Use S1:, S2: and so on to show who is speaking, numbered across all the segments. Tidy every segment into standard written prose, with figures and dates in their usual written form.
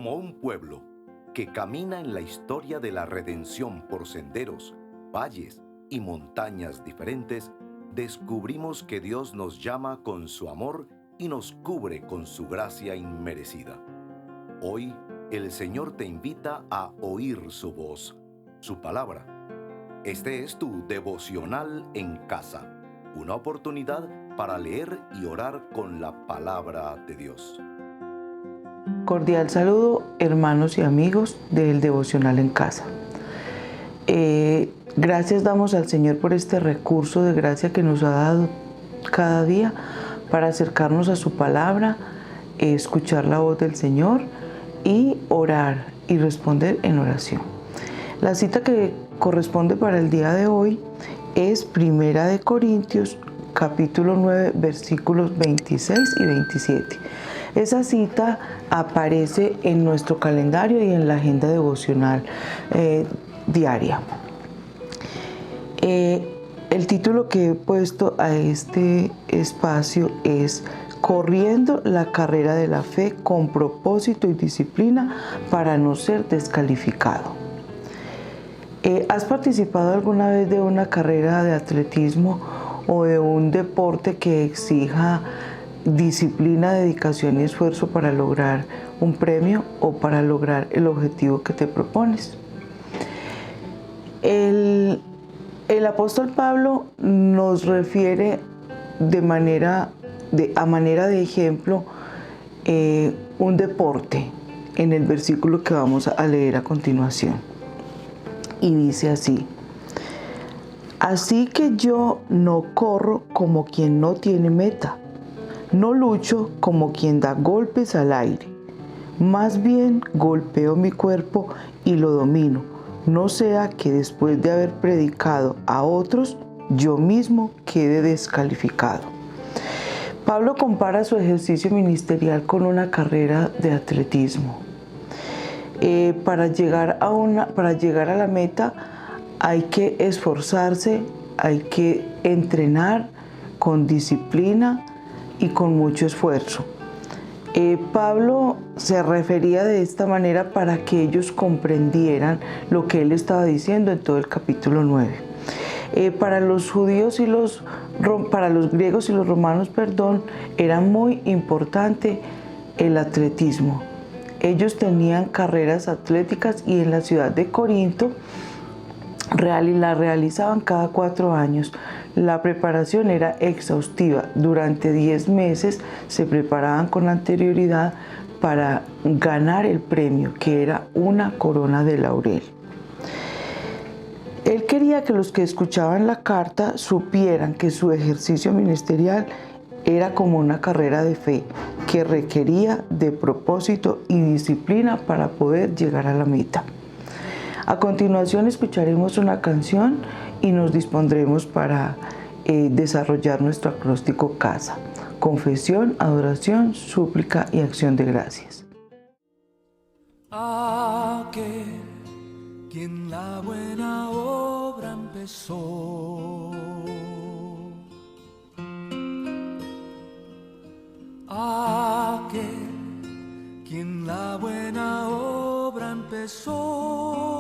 S1: Como un pueblo que camina en la historia de la redención por senderos, valles y montañas diferentes, descubrimos que Dios nos llama con su amor y nos cubre con su gracia inmerecida. Hoy, el Señor te invita a oír su voz, su palabra. Este es tu devocional en casa, una oportunidad para leer y orar con la palabra de Dios.
S2: Cordial saludo, hermanos y amigos del Devocional en Casa. Gracias damos al Señor por este recurso de gracia que nos ha dado cada día para acercarnos a su palabra, escuchar la voz del Señor y orar y responder en oración. La cita que corresponde para el día de hoy es 1 Corintios capítulo 9 versículos 26 y 27. Esa cita aparece en nuestro calendario y en la agenda devocional diaria. El título que he puesto a este espacio es Corriendo la carrera de la fe con propósito y disciplina para no ser descalificado. ¿Has participado alguna vez de una carrera de atletismo o de un deporte que exija disciplina, dedicación y esfuerzo para lograr un premio o para lograr el objetivo que te propones? El apóstol Pablo nos refiere a manera de ejemplo un deporte en el versículo que vamos a leer a continuación. Y dice así: Así que yo no corro como quien no tiene meta, no lucho como quien da golpes al aire, más bien golpeo mi cuerpo y lo domino, no sea que después de haber predicado a otros, yo mismo quede descalificado. Pablo compara su ejercicio ministerial con una carrera de atletismo. Para llegar a la meta hay que esforzarse, hay que entrenar con disciplina y con mucho esfuerzo. Pablo se refería de esta manera para que ellos comprendieran lo que él estaba diciendo en todo el capítulo 9. Para los judíos para los griegos y los romanos, era muy importante el atletismo. Ellos tenían carreras atléticas y en la ciudad de Corinto la realizaban cada 4 años. La preparación era exhaustiva. Durante 10 meses se preparaban con anterioridad para ganar el premio, que era una corona de laurel. Él quería que los que escuchaban la carta supieran que su ejercicio ministerial era como una carrera de fe que requería de propósito y disciplina para poder llegar a la meta. A continuación escucharemos una canción y nos dispondremos para desarrollar nuestro acróstico casa: confesión, adoración, súplica y acción de gracias.
S3: Aquel quien la buena obra empezó, aquel quien la buena obra empezó,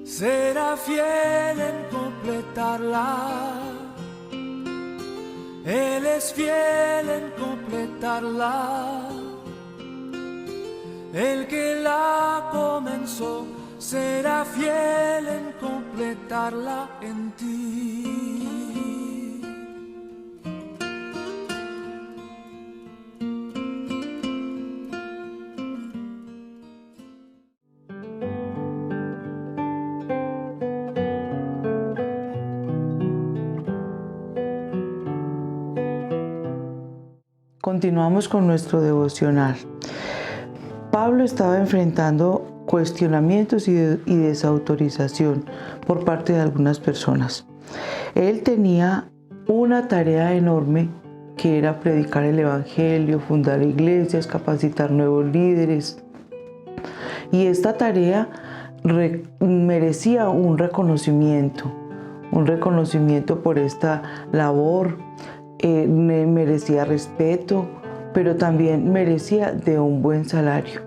S3: será fiel en completarla. Él es fiel en completarla. El que la comenzó será fiel en completarla en ti.
S2: Continuamos con nuestro devocional. Pablo estaba enfrentando cuestionamientos y desautorización por parte de algunas personas. Él tenía una tarea enorme que era predicar el evangelio, fundar iglesias, capacitar nuevos líderes. Y esta tarea merecía un reconocimiento por esta labor. Merecía respeto, pero también merecía de un buen salario.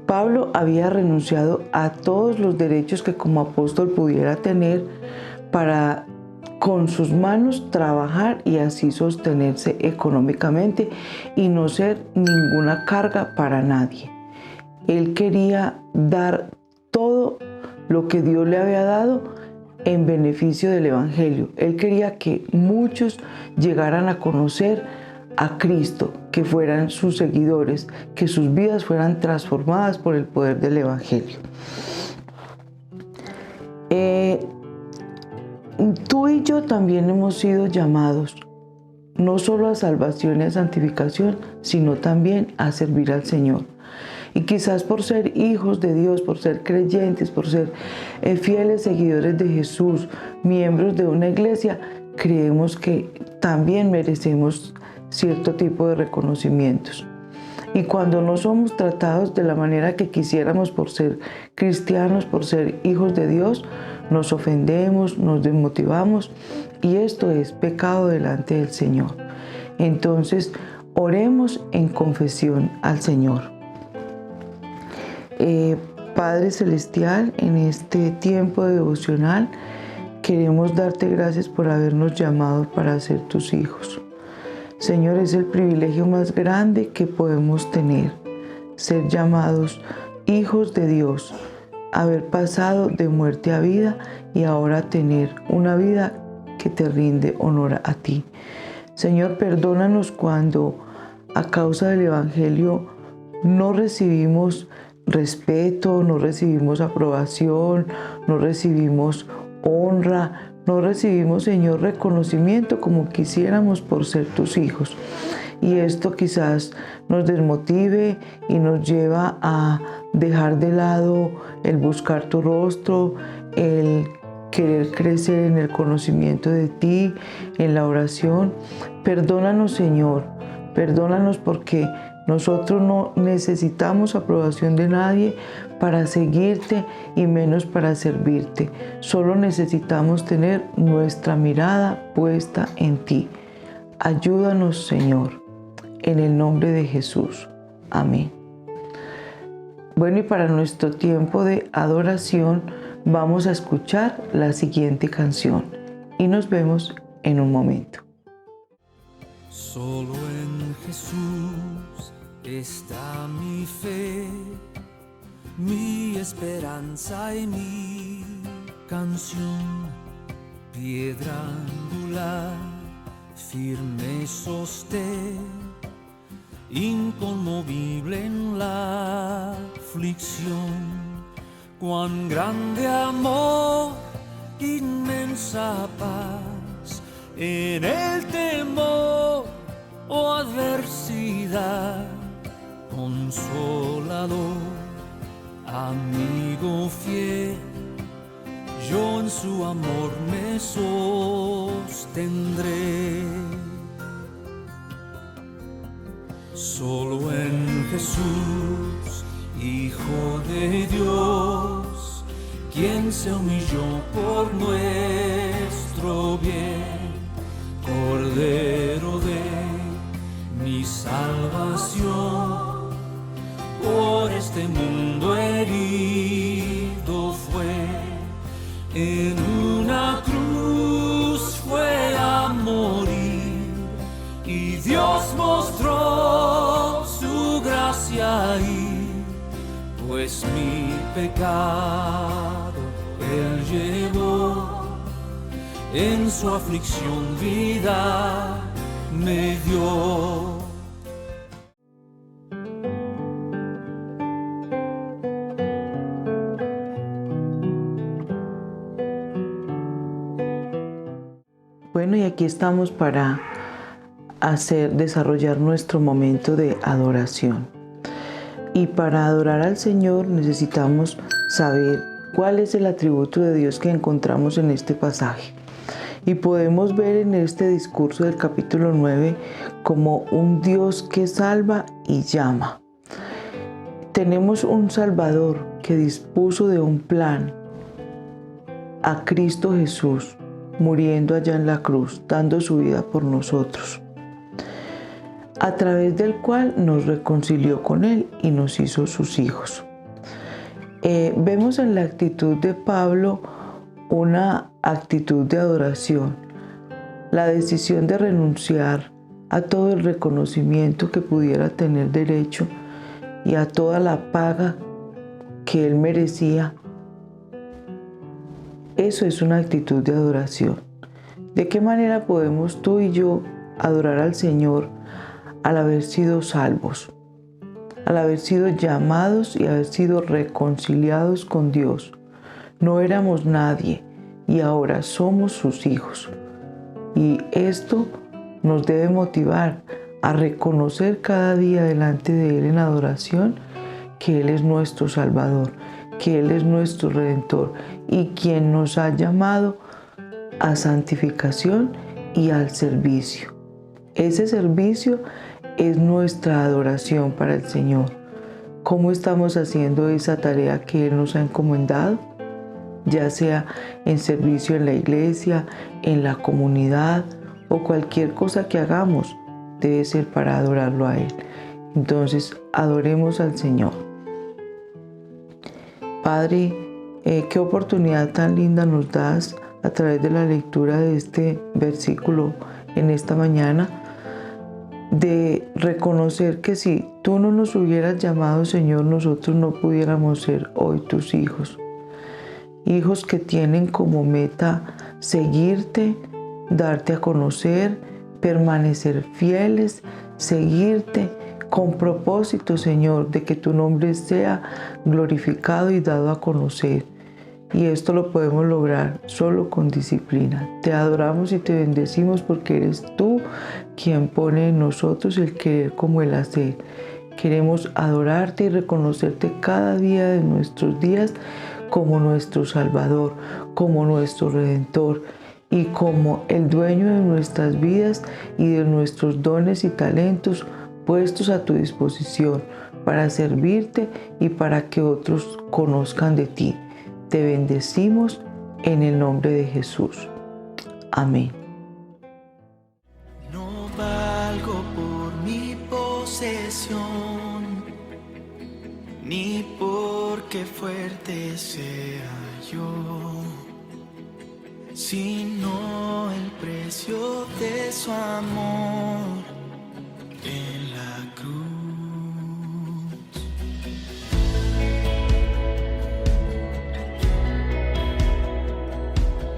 S2: Pablo había renunciado a todos los derechos que como apóstol pudiera tener para con sus manos trabajar y así sostenerse económicamente y no ser ninguna carga para nadie. Él quería dar todo lo que Dios le había dado en beneficio del Evangelio. Él quería que muchos llegaran a conocer a Cristo, que fueran sus seguidores, que sus vidas fueran transformadas por el poder del Evangelio. Tú y yo también hemos sido llamados no solo a salvación y a santificación, sino también a servir al Señor. Y quizás por ser hijos de Dios, por ser creyentes, por ser fieles seguidores de Jesús, miembros de una iglesia, creemos que también merecemos cierto tipo de reconocimientos. Y cuando no somos tratados de la manera que quisiéramos por ser cristianos, por ser hijos de Dios, nos ofendemos, nos desmotivamos y esto es pecado delante del Señor. Entonces, oremos en confesión al Señor. Padre Celestial, en este tiempo devocional queremos darte gracias por habernos llamado para ser tus hijos. Señor, es el privilegio más grande que podemos tener, ser llamados hijos de Dios, haber pasado de muerte a vida y ahora tener una vida que te rinde honor a ti. Señor, perdónanos cuando a causa del Evangelio no recibimos respeto, no recibimos aprobación, no recibimos honra, no recibimos, Señor, reconocimiento como quisiéramos por ser tus hijos. Y esto quizás nos desmotive y nos lleva a dejar de lado el buscar tu rostro, el querer crecer en el conocimiento de ti, en la oración. Perdónanos, Señor, perdónanos porque nosotros no necesitamos aprobación de nadie para seguirte y menos para servirte. Solo necesitamos tener nuestra mirada puesta en ti. Ayúdanos, Señor, en el nombre de Jesús. Amén. Bueno, y para nuestro tiempo de adoración vamos a escuchar la siguiente canción y nos vemos en un momento.
S3: Solo en Jesús está mi fe, mi esperanza y mi canción, piedra angular, firme sostén, inconmovible en la aflicción. Cuán grande amor, inmensa paz, en el temor o adversidad, consolador, amigo fiel, yo en su amor me sostendré. Solo en Jesús, Hijo de Dios, quien se humilló por nuestro bien, Cordero de mi salvación, por este mundo herido fue, en una cruz fue a morir, y Dios mostró su gracia ahí, pues mi pecado Él llevó, en su aflicción vida me dio.
S2: Bueno, y aquí estamos para desarrollar nuestro momento de adoración. Y para adorar al Señor necesitamos saber cuál es el atributo de Dios que encontramos en este pasaje. Y podemos ver en este discurso del capítulo 9 como un Dios que salva y llama. Tenemos un Salvador que dispuso de un plan a Cristo Jesús, muriendo allá en la cruz, dando su vida por nosotros. a través del cual nos reconcilió con Él y nos hizo sus hijos. Vemos en la actitud de Pablo una actitud de adoración, la decisión de renunciar a todo el reconocimiento que pudiera tener derecho y a toda la paga que él merecía. Eso es una actitud de adoración. ¿De qué manera podemos tú y yo adorar al Señor al haber sido salvos, al haber sido llamados y haber sido reconciliados con Dios? No éramos nadie y ahora somos sus hijos. Y esto nos debe motivar a reconocer cada día delante de Él en adoración que Él es nuestro Salvador, que Él es nuestro Redentor y quien nos ha llamado a santificación y al servicio. Ese servicio es nuestra adoración para el Señor. ¿Cómo estamos haciendo esa tarea que Él nos ha encomendado? Ya sea en servicio en la iglesia, en la comunidad o cualquier cosa que hagamos, debe ser para adorarlo a Él. Entonces, adoremos al Señor. Padre, qué oportunidad tan linda nos das a través de la lectura de este versículo en esta mañana, de reconocer que si tú no nos hubieras llamado, Señor, nosotros no pudiéramos ser hoy tus hijos. Hijos que tienen como meta seguirte, darte a conocer, permanecer fieles, seguirte con propósito, Señor, de que tu nombre sea glorificado y dado a conocer. Y esto lo podemos lograr solo con disciplina. Te adoramos y te bendecimos porque eres tú quien pone en nosotros el querer como el hacer. Queremos adorarte y reconocerte cada día de nuestros días como nuestro Salvador, como nuestro Redentor y como el dueño de nuestras vidas y de nuestros dones y talentos puestos a tu disposición para servirte y para que otros conozcan de ti. Te bendecimos en el nombre de Jesús. Amén.
S3: No valgo por mi posesión, ni porque fuerte sea yo, sino el precio de su amor en la cruz.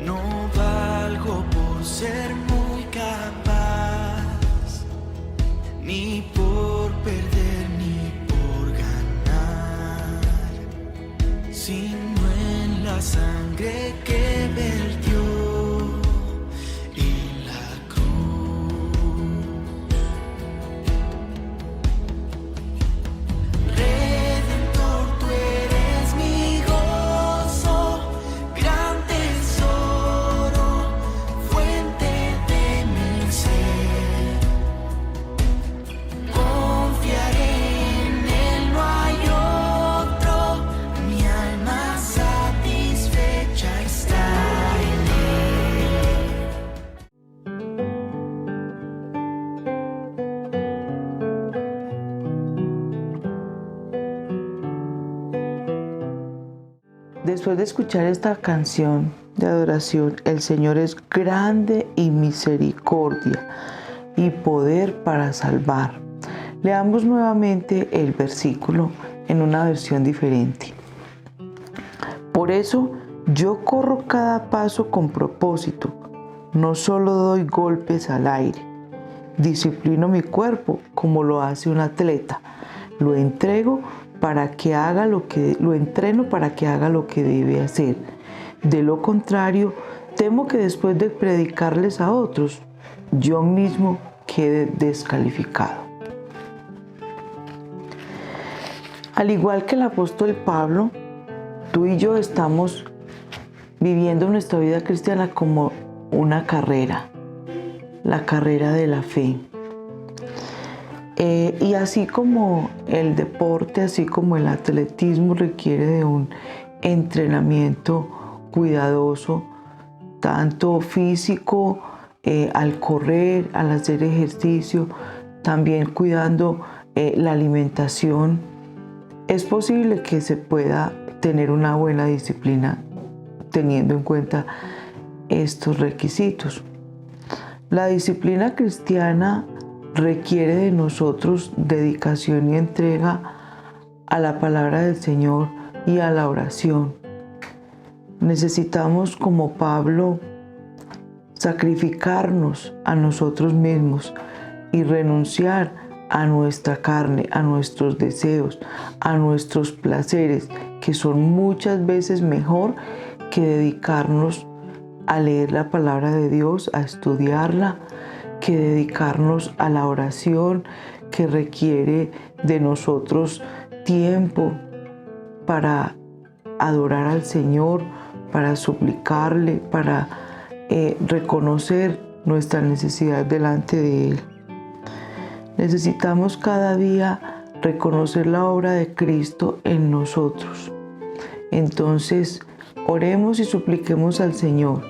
S3: No valgo por ser muy capaz, ni por perder ni por ganar, sino en la sangre que vertió en la cruz. Redentor, tú eres mi gozo, gran tesoro, fuente de mi ser. Confiaré en Él, no hay otro, mi alma satisfecha está en Él.
S2: Después de escuchar esta canción de adoración, el Señor es grande y misericordia y poder para salvar. Leamos nuevamente el versículo en una versión diferente. Por eso yo corro cada paso con propósito, no solo doy golpes al aire. Disciplino mi cuerpo como lo hace un atleta. Lo entreno para que haga lo que debe hacer. De lo contrario, temo que después de predicarles a otros, yo mismo quede descalificado. Al igual que el apóstol Pablo, tú y yo estamos viviendo nuestra vida cristiana como una carrera, la carrera de la fe. Y así como el deporte, así como el atletismo requiere de un entrenamiento cuidadoso, tanto físico, al correr, al hacer ejercicio, también cuidando la alimentación. Es posible que se pueda tener una buena disciplina teniendo en cuenta estos requisitos. La disciplina cristiana requiere de nosotros dedicación y entrega a la palabra del Señor y a la oración. Necesitamos, como Pablo, sacrificarnos a nosotros mismos y renunciar a nuestra carne, a nuestros deseos, a nuestros placeres, que son muchas veces mejor que dedicarnos a leer la palabra de Dios, a estudiarla, que dedicarnos a la oración, que requiere de nosotros tiempo para adorar al Señor, para suplicarle, para reconocer nuestra necesidad delante de Él. Necesitamos cada día reconocer la obra de Cristo en nosotros. Entonces, oremos y supliquemos al Señor,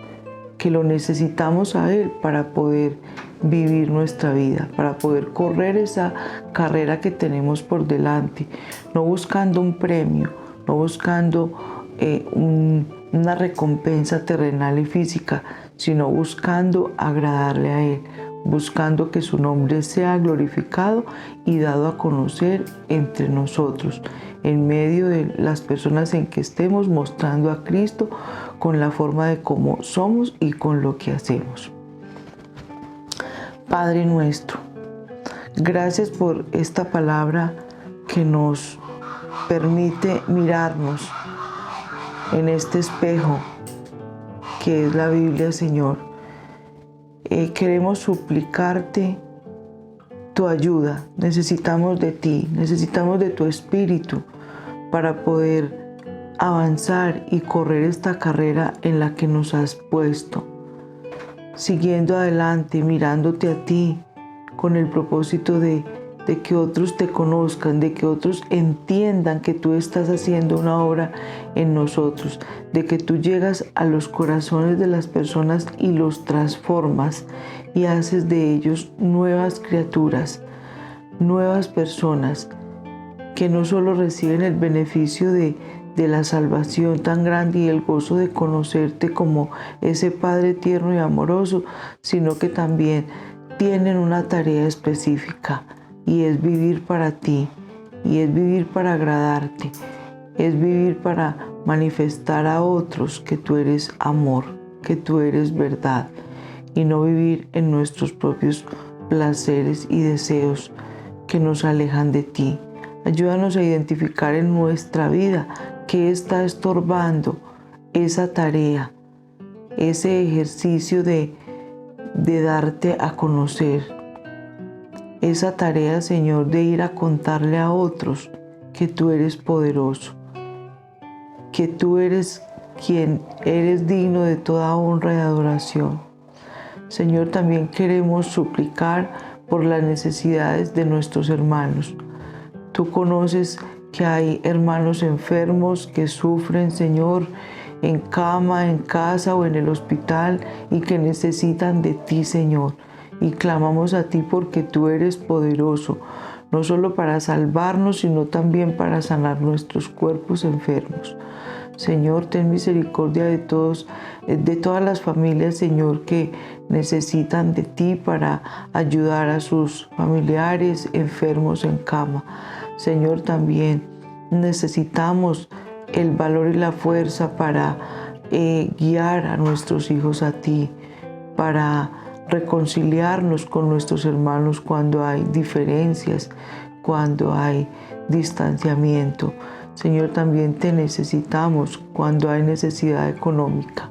S2: que lo necesitamos a Él para poder vivir nuestra vida, para poder correr esa carrera que tenemos por delante, no buscando un premio, no buscando una recompensa terrenal y física, sino buscando agradarle a Él, buscando que su nombre sea glorificado y dado a conocer entre nosotros, en medio de las personas en que estemos, mostrando a Cristo con la forma de cómo somos y con lo que hacemos. Padre nuestro, gracias por esta palabra que nos permite mirarnos en este espejo que es la Biblia, Señor. Queremos suplicarte tu ayuda. Necesitamos de ti, necesitamos de tu Espíritu para poder avanzar y correr esta carrera en la que nos has puesto, siguiendo adelante, mirándote a ti con el propósito de que otros te conozcan, de que otros entiendan que tú estás haciendo una obra en nosotros, de que tú llegas a los corazones de las personas y los transformas y haces de ellos nuevas criaturas, nuevas personas que no solo reciben el beneficio de la salvación tan grande y el gozo de conocerte como ese Padre tierno y amoroso, sino que también tienen una tarea específica, y es vivir para ti, y es vivir para agradarte, es vivir para manifestar a otros que tú eres amor, que tú eres verdad, y no vivir en nuestros propios placeres y deseos que nos alejan de ti. Ayúdanos a identificar en nuestra vida qué está estorbando esa tarea, ese ejercicio de darte a conocer. Esa tarea, Señor, de ir a contarle a otros que tú eres poderoso, que tú eres quien eres digno de toda honra y adoración. Señor, también queremos suplicar por las necesidades de nuestros hermanos. Tú conoces que hay hermanos enfermos que sufren, Señor, en cama, en casa o en el hospital y que necesitan de ti, Señor. Y clamamos a ti porque tú eres poderoso, no solo para salvarnos, sino también para sanar nuestros cuerpos enfermos. Señor, ten misericordia de todas las familias, Señor, que necesitan de ti para ayudar a sus familiares enfermos en cama. Señor, también necesitamos el valor y la fuerza para guiar a nuestros hijos a ti, para reconciliarnos con nuestros hermanos cuando hay diferencias, cuando hay distanciamiento. Señor, también te necesitamos cuando hay necesidad económica.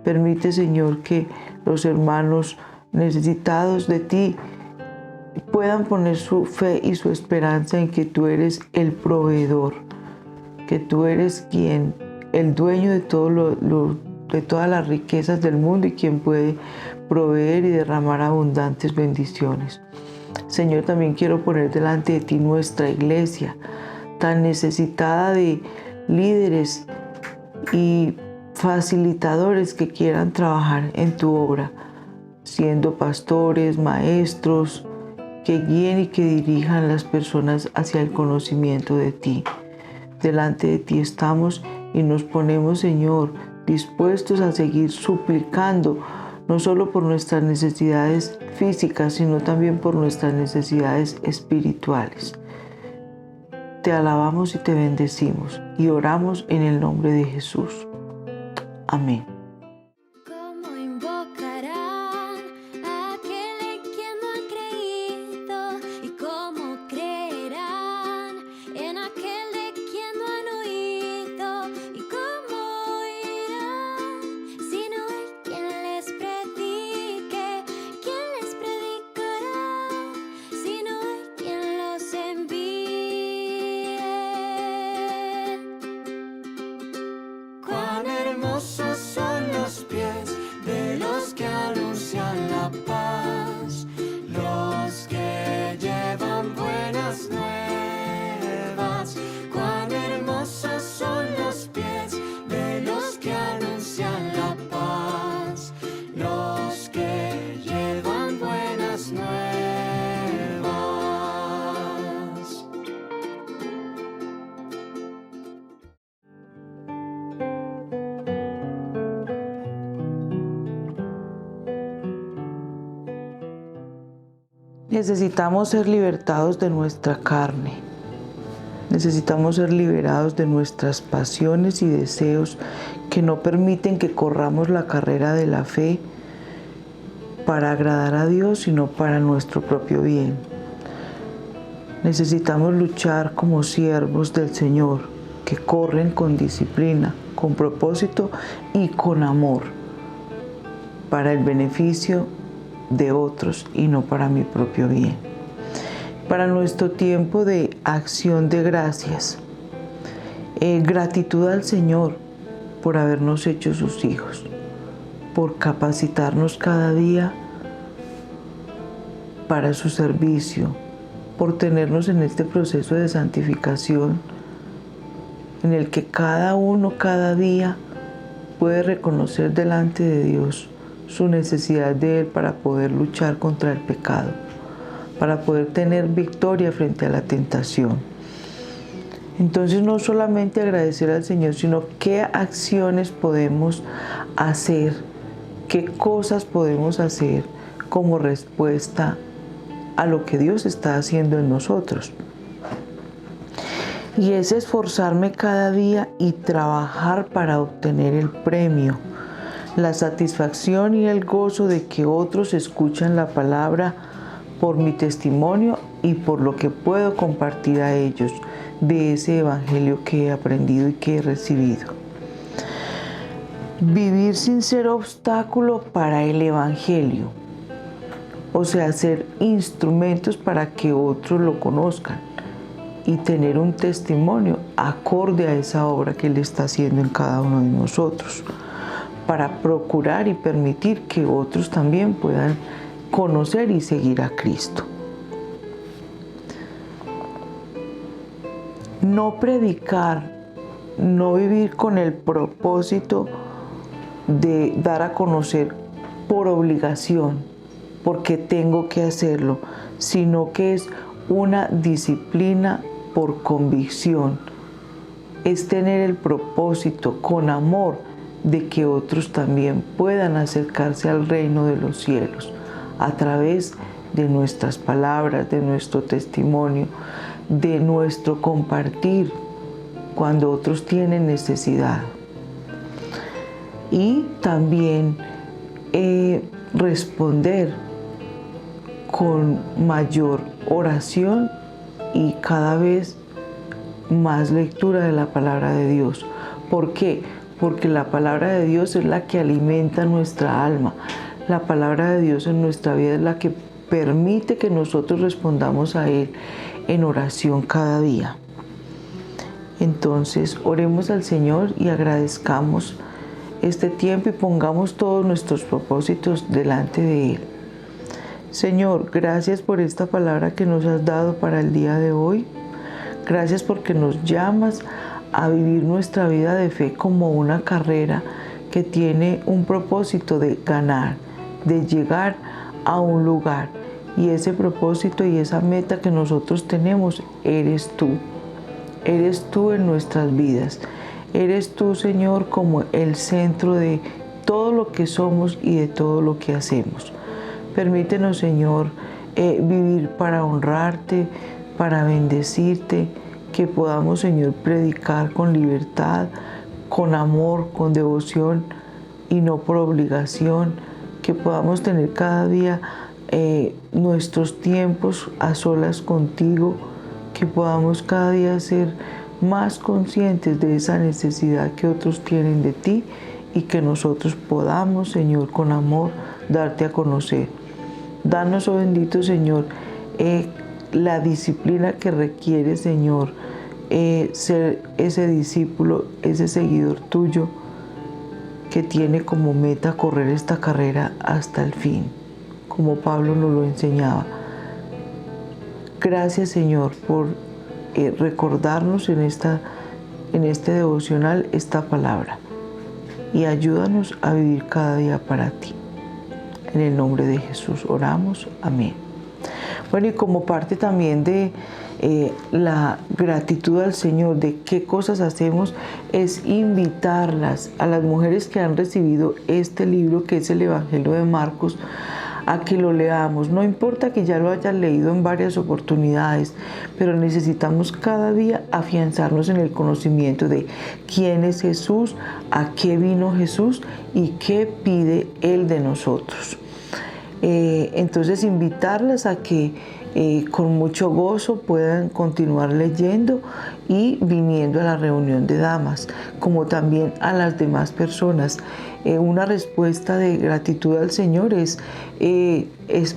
S2: Permite, Señor, que los hermanos necesitados de ti puedan poner su fe y su esperanza en que tú eres el proveedor, que tú eres el dueño de de todas las riquezas del mundo y quien puede proveer y derramar abundantes bendiciones. Señor, también quiero poner delante de ti nuestra iglesia, tan necesitada de líderes y facilitadores que quieran trabajar en tu obra, siendo pastores, maestros, que guíen y que dirijan las personas hacia el conocimiento de ti. Delante de ti estamos y nos ponemos, Señor, dispuestos a seguir suplicando, no solo por nuestras necesidades físicas, sino también por nuestras necesidades espirituales. Te alabamos y te bendecimos y oramos en el nombre de Jesús. Amén.
S4: ¿Cómo invocarán a aquel en quien no han creído? ¿Y cómo creerán en aquel de quien no han oído? ¿Y cómo oirán si no hay quien les predique? ¿Quién les predicará si no hay quien los envíe?
S3: Cuán hermosos son los pies de los que anuncian la paz, los que llevan buenas nuevas. Cuán hermosos son los pies de los que anuncian la paz, los que llevan buenas nuevas.
S2: Necesitamos ser libertados de nuestra carne. Necesitamos ser liberados de nuestras pasiones y deseos que no permiten que corramos la carrera de la fe para agradar a Dios, sino para nuestro propio bien. Necesitamos luchar como siervos del Señor, que corren con disciplina, con propósito y con amor, para el beneficio de otros y no para mi propio bien. Para nuestro tiempo de acción de gracias, gratitud al Señor por habernos hecho sus hijos, por capacitarnos cada día para su servicio, por tenernos en este proceso de santificación en el que cada uno cada día puede reconocer delante de Dios su necesidad de Él para poder luchar contra el pecado, para poder tener victoria frente a la tentación. Entonces, no solamente agradecer al Señor, sino qué acciones podemos hacer, qué cosas podemos hacer como respuesta a lo que Dios está haciendo en nosotros. Y es esforzarme cada día y trabajar para obtener el premio, la satisfacción y el gozo de que otros escuchan la palabra por mi testimonio y por lo que puedo compartir a ellos de ese evangelio que he aprendido y que he recibido. Vivir sin ser obstáculo para el evangelio, o sea, ser instrumentos para que otros lo conozcan y tener un testimonio acorde a esa obra que Él está haciendo en cada uno de nosotros, para procurar y permitir que otros también puedan conocer y seguir a Cristo. No predicar, no vivir con el propósito de dar a conocer por obligación, porque tengo que hacerlo, sino que es una disciplina por convicción. Es tener el propósito con amor de que otros también puedan acercarse al reino de los cielos a través de nuestras palabras, de nuestro testimonio, de nuestro compartir cuando otros tienen necesidad. Y también responder con mayor oración y cada vez más lectura de la palabra de Dios. ¿Por qué? Porque la palabra de Dios es la que alimenta nuestra alma. La palabra de Dios en nuestra vida es la que permite que nosotros respondamos a Él en oración cada día. Entonces, oremos al Señor y agradezcamos este tiempo y pongamos todos nuestros propósitos delante de Él. Señor, gracias por esta palabra que nos has dado para el día de hoy. Gracias porque nos llamas a vivir nuestra vida de fe como una carrera que tiene un propósito de ganar, de llegar a un lugar Y ese propósito y esa meta que nosotros tenemos, eres tú. Eres tú en nuestras vidas. Eres tú, Señor, como el centro de todo lo que somos y de todo lo que hacemos. Permítenos, Señor, vivir para honrarte, para bendecirte, que podamos, Señor, predicar con libertad, con amor, con devoción y no por obligación, que podamos tener cada día nuestros tiempos a solas contigo, que podamos cada día ser más conscientes de esa necesidad que otros tienen de ti y que nosotros podamos, Señor, con amor, darte a conocer. Danos, oh bendito Señor, la disciplina que requiere, Señor, ser ese discípulo, ese seguidor tuyo que tiene como meta correr esta carrera hasta el fin, como Pablo nos lo enseñaba. Gracias, Señor, por recordarnos en este devocional esta palabra y ayúdanos a vivir cada día para ti. En el nombre de Jesús oramos. Amén. Bueno, y como parte también de la gratitud al Señor, de qué cosas hacemos, es invitarlas a las mujeres que han recibido este libro, que es el Evangelio de Marcos, a que lo leamos. No importa que ya lo hayas leído en varias oportunidades, pero necesitamos cada día afianzarnos en el conocimiento de quién es Jesús, a qué vino Jesús y qué pide Él de nosotros. Entonces, invitarlas a que con mucho gozo puedan continuar leyendo y viniendo a la reunión de damas, como también a las demás personas. Una respuesta de gratitud al Señor es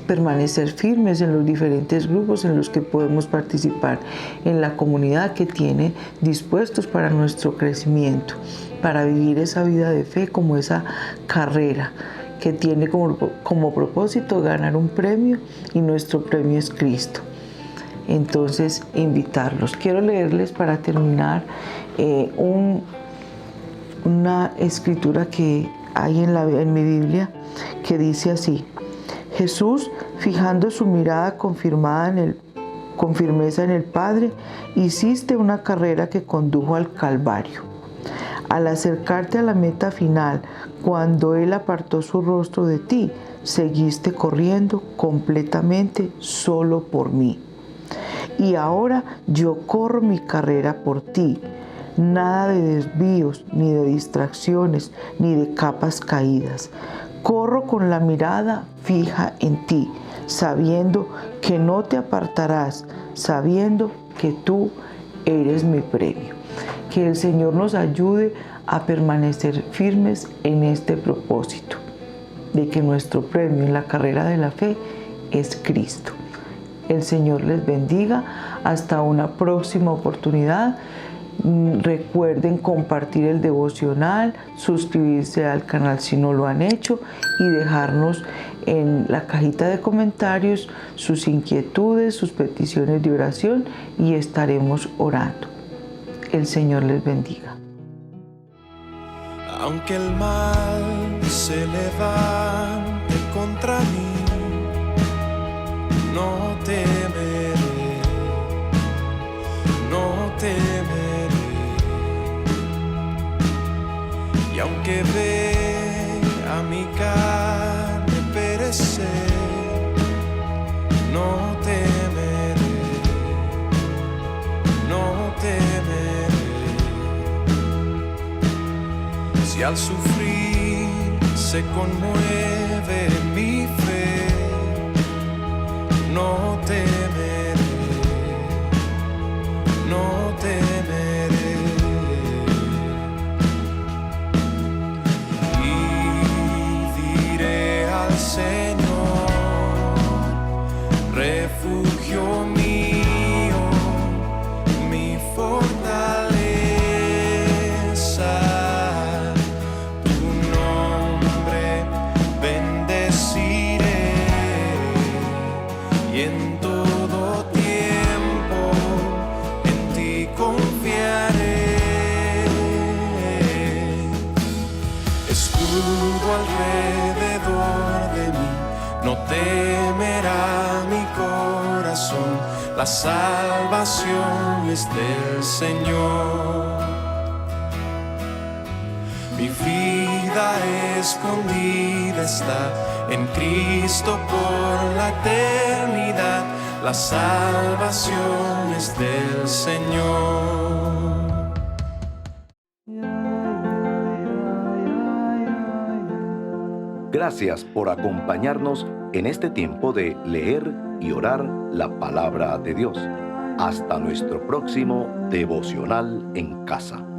S2: permanecer firmes en los diferentes grupos en los que podemos participar, en la comunidad que tiene dispuestos para nuestro crecimiento, para vivir esa vida de fe como esa carrera que tiene como propósito ganar un premio, y nuestro premio es Cristo. Entonces, invitarlos. Quiero leerles para terminar una escritura que hay en mi Biblia, que dice así: Jesús, fijando su mirada con firmeza en el Padre, hiciste una carrera que condujo al Calvario. Al acercarte a la meta final, cuando Él apartó su rostro de ti, seguiste corriendo completamente solo por mí. Y ahora yo corro mi carrera por ti. Nada de desvíos, ni de distracciones, ni de capas caídas. Corro con la mirada fija en ti, sabiendo que no te apartarás, sabiendo que tú eres mi premio. Que el Señor nos ayude a permanecer firmes en este propósito, de que nuestro premio en la carrera de la fe es Cristo. El Señor les bendiga. Hasta una próxima oportunidad. Recuerden compartir el devocional, suscribirse al canal si no lo han hecho y dejarnos en la cajita de comentarios sus inquietudes, sus peticiones de oración, y estaremos orando. El Señor les bendiga.
S3: Aunque el mal se levante contra mí, no temeré, no temeré. Y aunque vea mi carne perecer, no temeré, no temeré. Si al sufrir se conmueve mi fe, no temeré, no temeré. Y diré al Señor, refugio mío, mi fortaleza. Y en todo tiempo en ti confiaré. Escudo alrededor de mí,
S5: no temerá mi corazón, la salvación es del Señor. Mi vida escondida está en Cristo por la eternidad, la salvación es del Señor.
S1: Gracias por acompañarnos en este tiempo de leer y orar la palabra de Dios. Hasta nuestro próximo devocional en casa.